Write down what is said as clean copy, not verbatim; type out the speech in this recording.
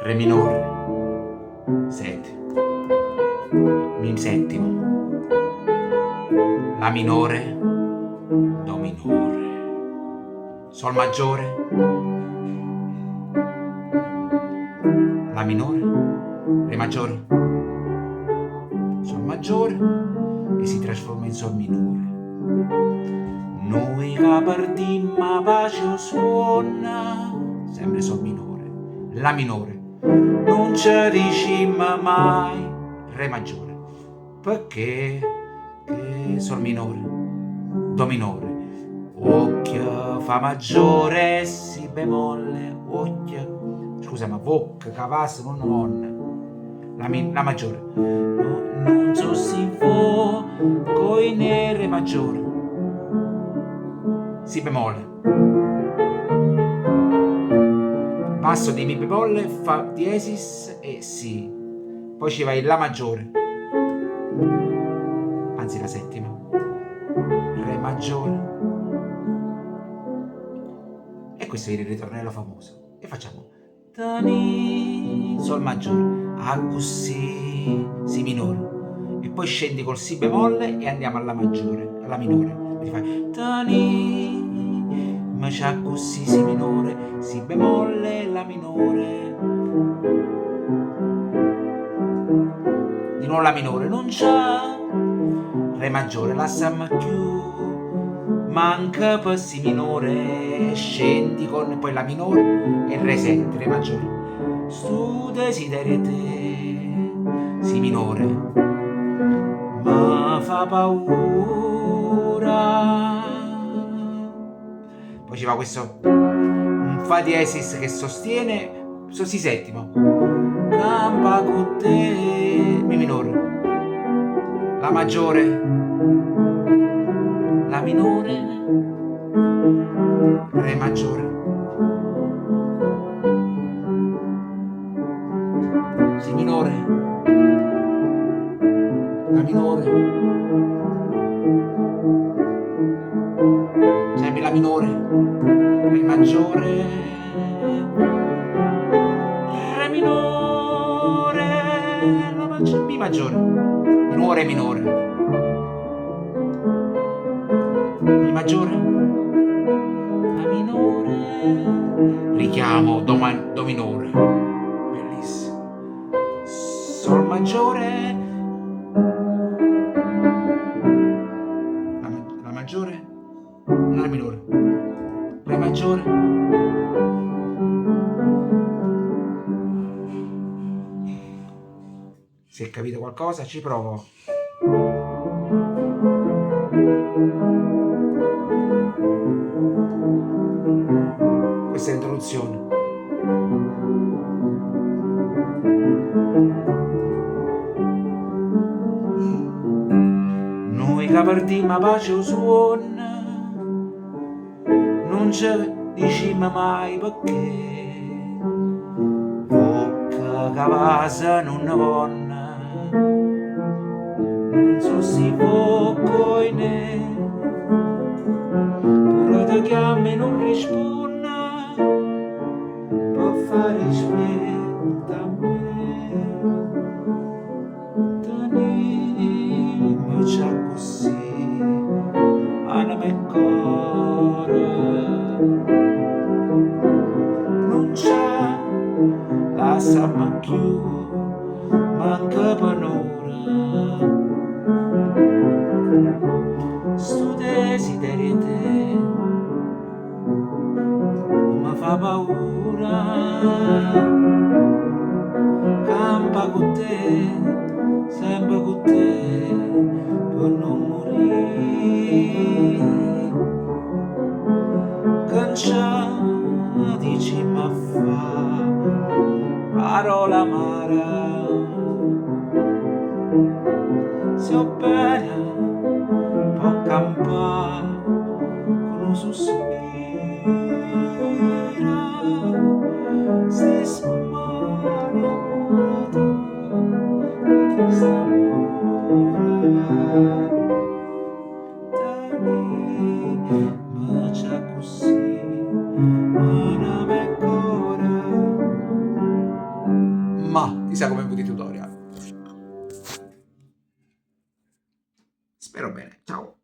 Re minore, 7, Mi settimo, La minore, Do minore, Sol maggiore, La minore, Re maggiore, Sol maggiore e si trasforma in Sol minore. Noi che partimmo pace suona, sempre Sol minore, La minore, non ci dicimmo mai Re maggiore, perché che Sol minore, Do minore, occhio fa maggiore, Si bemolle, occhio, scusa ma voc, cavas, non, la maggiore, non so si può, coi nere maggiore, Si bemolle, passo di Mi bemolle, Fa diesis e Si, poi ci vai La maggiore, anzi la settima, Re maggiore, e questo è il ritornello famoso, e facciamo Tani, Sol maggiore, a così, Si minore, e poi scendi col Si bemolle e andiamo alla maggiore, alla minore, quindi fai Tani, ma c'ha così, Si minore, Si bemolle, La minore, di nuovo La minore, non c'ha, Re maggiore, la Sam più, manca per Si minore, scendi con poi La minore e Re 7, Re maggiore, stu desiderio te, Si minore, ma fa paura, poi ci va questo un Fa diesis che sostiene Si settimo, campa con te, Mi minore, La maggiore, La minore, Re maggiore, Si minore, La minore, sempre La minore, Re maggiore, Re minore, La maggiore, Mi maggiore, di nuovo Re minore, Mi maggiore, La minore, richiamo Do minore, bellissimo, Sol maggiore, la maggiore, La minore, Re maggiore, se capite qualcosa ci provo. Questa è l'introduzione. Noi che partimmo pace suona, non ci dicimmo mai perché, bocca cavasa non vonna, non so si può coine, pure ti chiami non risponda, può fare rispetto a me, tenimi già così, anima e cuore, non c'è la sama più, manca per un'ora, sto desiderio te, mi fa paura, campa con te, sempre con te, per non morire, cancia dici ma fa, parola amara, se ho bene può campare con un sospiro, se smane pure tu di quest'amore, ma c'è così, anima e cuore, ma chissà come venuti i tutorial. Spero bene, ciao.